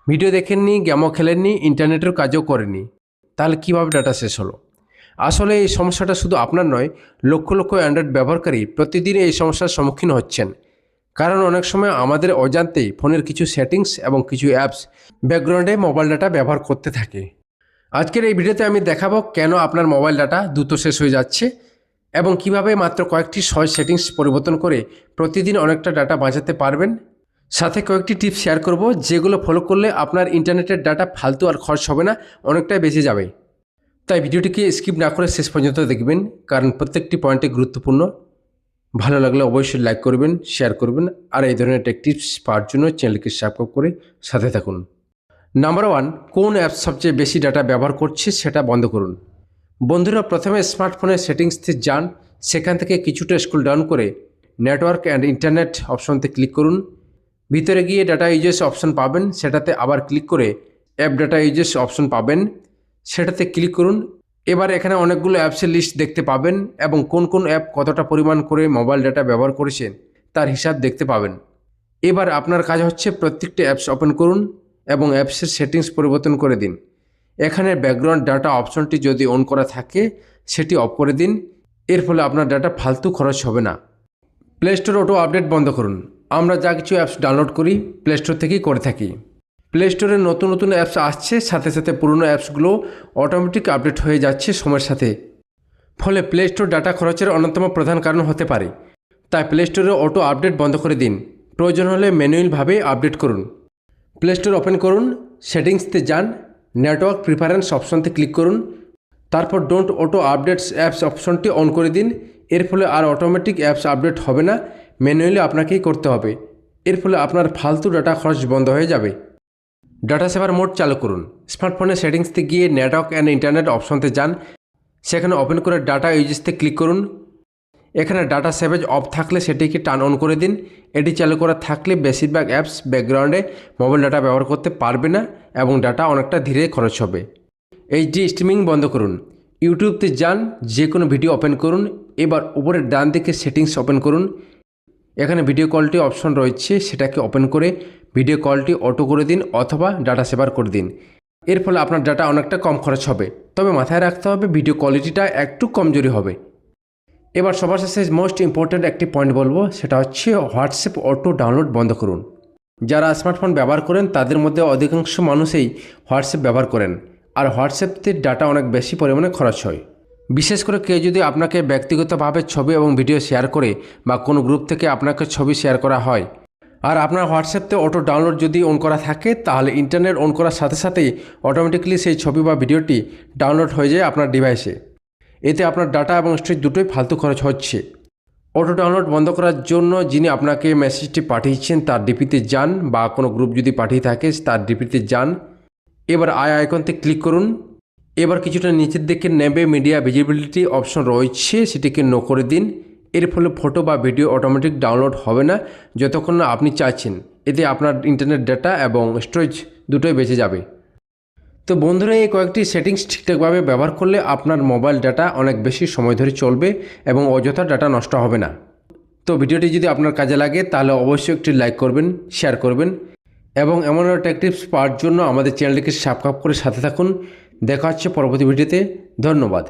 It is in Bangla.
ভিডিও দেখেননি, গেমও খেলেননি, ইন্টারনেটের কাজও করেননি, তাহলে কীভাবে ডাটা শেষ হলো? আসলে এই সমস্যাটা শুধু আপনার নয়, লক্ষ লক্ষ অ্যান্ড্রয়েড ব্যবহারকারী প্রতিদিন এই সমস্যার সম্মুখীন হচ্ছেন। কারণ অনেক সময় আমাদের অজান্তেই ফোনের কিছু সেটিংস এবং কিছু অ্যাপস ব্যাকগ্রাউন্ডে মোবাইল ডাটা ব্যবহার করতে থাকে। আজকের এই ভিডিওতে আমি দেখাবো কেন আপনার মোবাইল ডাটা দ্রুত শেষ হয়ে যাচ্ছে এবং কিভাবে মাত্র কয়েকটি সহজ সেটিংস পরিবর্তন করে প্রতিদিন অনেকটা ডাটা বাঁচাতে পারবেন। সাথে কয়েকটি টিপস শেয়ার করব যেগুলো ফলো করলে আপনার ইন্টারনেটের ডাটা ফালতু আর খরচ হবে না, অনেকটাই বেঁচে যাবে। তাই ভিডিওটিকে স্কিপ না করে শেষ পর্যন্ত দেখবেন, কারণ প্রত্যেকটি পয়েন্টে গুরুত্বপূর্ণ। ভালো লাগলে অবশ্যই লাইক করবেন, শেয়ার করবেন, আর এই ধরনের টেক টিপস পাওয়ার জন্য চ্যানেলকে সাবস্ক্রাইব করে সাথে থাকুন। নাম্বার 1, কোন অ্যাপস সবচেয়ে বেশি ডাটা ব্যবহার করছে সেটা বন্ধ করুন। বন্ধুরা, প্রথমে স্মার্টফোনের সেটিংসতে যান, সেখান থেকে কিছুটা স্ক্রল ডাউন করে নেটওয়ার্ক অ্যান্ড ইন্টারনেট অপশনতে ক্লিক করুন। ভিতরে গিয়ে ডাটা ইউজেস অপশন পাবেন, সেটাতে আবার ক্লিক করে অ্যাপ ডাটা ইউজেস অপশন পাবেন, সেটাতে ক্লিক করুন। এবার এখানে অনেকগুলো অ্যাপসের লিস্ট দেখতে পাবেন এবং কোন কোন অ্যাপ কতটা পরিমাণ করে মোবাইল ডাটা ব্যবহার করেছেন তার হিসাব দেখতে পাবেন। এবার আপনার কাজ হচ্ছে প্রত্যেকটি অ্যাপস ওপেন করুন এবং অ্যাপসের সেটিংস পরিবর্তন করে দিন। এখানে ব্যাকগ্রাউন্ড ডাটা অপশনটি যদি অন করা থাকে সেটি অফ করে দিন, এর ফলে আপনার ডাটা ফালতু খরচ হবে না। প্লে স্টোর অটো আপডেট বন্ধ করুন। আমরা যা কিছু অ্যাপস ডাউনলোড করি প্লে স্টোর থেকেই করে থাকি। প্লে স্টোরে নতুন নতুন অ্যাপস আসছে, সাথে সাথে পুরনো অ্যাপসগুলো অটোমেটিক আপডেট হয়ে যাচ্ছে সময়ের সাথে। ফলে প্লে স্টোর ডাটা খরচের অন্যতম প্রধান কারণ হতে পারে। তাই প্লে স্টোরে অটো আপডেট বন্ধ করে দিন, প্রয়োজন হলে ম্যানুয়ালভাবে আপডেট করুন। প্লে স্টোর ওপেন করুন, সেটিংসতে যান, নেটওয়ার্ক প্রিফারেন্স অপশনতে ক্লিক করুন, তারপর ডোন্ট অটো আপডেটস অ্যাপস অপশনটি অন করে দিন। এর ফলে আর অটোমেটিক অ্যাপস আপডেট হবে না, ম্যানুয়ালি আপনাকেই করতে হবে। এর ফলে আপনার ফালতু ডাটা খরচ বন্ধ হয়ে যাবে। ডাটা সেভার মোড চালু করুন। স্মার্টফোনের সেটিংসতে গিয়ে নেটওয়ার্ক অ্যান্ড ইন্টারনেট অপশনতে যান, সেখানে ওপেন করে ডাটা ইউজেসতে ক্লিক করুন। এখানে ডাটা সেভেজ অফ থাকলে সেটিকে টার্ন অন করে দিন। এটি চালু করা থাকলে বেশিরভাগ অ্যাপস ব্যাকগ্রাউন্ডে মোবাইল ডাটা ব্যবহার করতে পারবে না এবং ডাটা অনেকটা ধীরে খরচ হবে। এইচডি স্ট্রিমিং বন্ধ করুন। ইউটিউবতে যান, যে কোনো ভিডিও ওপেন করুন। এবার উপরের ডান দিকে সেটিংস ওপেন করুন। এখানে ভিডিও কোয়ালিটি অপশন রয়েছে, সেটাকে ওপেন করে ভিডিও কোয়ালিটি অটো করে দিন অথবা ডাটা সেভার করে দিন। এর ফলে আপনার ডাটা অনেকটা কম খরচ হবে, তবে মাথায় রাখতে হবে ভিডিও কোয়ালিটিটা একটু কমজোরি হবে। এবার সবার শেষে মোস্ট ইম্পর্ট্যান্ট একটি পয়েন্ট বলবো, সেটা হচ্ছে হোয়াটসঅ্যাপ অটো ডাউনলোড বন্ধ করুন। যারা স্মার্টফোন ব্যবহার করেন তাদের মধ্যে অধিকাংশ মানুষই হোয়াটসঅ্যাপ ব্যবহার করেন, আর হোয়াটসঅ্যাপতে ডাটা অনেক বেশি পরিমাণে খরচ হয়। বিশেষ করে কেউ যদি আপনাকে ব্যক্তিগতভাবে ছবি এবং ভিডিও শেয়ার করে বা কোনো গ্রুপ থেকে আপনাকে ছবি শেয়ার করা হয়, আর আপনার হোয়াটসঅ্যাপতে অটো ডাউনলোড যদি অন করা থাকে, তাহলে ইন্টারনেট অন করার সাথে সাথেই অটোমেটিক্যালি সেই ছবি বা ভিডিওটি ডাউনলোড হয়ে যায় আপনার ডিভাইসে। এতে আপনার ডাটা এবং স্টোরেজ দুটোই ফালতু খরচ হচ্ছে। অটো ডাউনলোড বন্ধ করার জন্য যিনি আপনাকে মেসেজটি পাঠিয়েছেন তার ডিপিতে যান, বা কোনো গ্রুপ যদি পাঠিয়ে থাকে তার ডিপিতে যান। এবার আইকনতে ক্লিক করুন। এবার কিছুটা নিচের দিকে নেবে মিডিয়া ভিজিবিলিটি অপশন রয়েছে, সেটিকে নো করে দিন। এর ফলে ফটো বা ভিডিও অটোমেটিক ডাউনলোড হবে না যতক্ষণ না আপনি চাইছেন। এতে আপনার ইন্টারনেট ডাটা এবং স্টোরেজ দুটোই বেঁচে যাবে। তো বন্ধুরা, এই কয়েকটি সেটিংস ঠিকঠাকভাবে ব্যবহার করলে আপনার মোবাইল ডাটা অনেক বেশি সময় ধরে চলবে এবং অযথা ডাটা নষ্ট হবে না। তো ভিডিওটি যদি আপনার কাজে লাগে তাহলে অবশ্যই একটি লাইক করবেন, শেয়ার করবেন এবং এমন টেক টিপস পাওয়ার জন্য আমাদের চ্যানেলটিকে সাবস্ক্রাইব করে সাথে থাকুন। দেখা হচ্ছে পরবর্তী ভিডিওতে। ধন্যবাদ।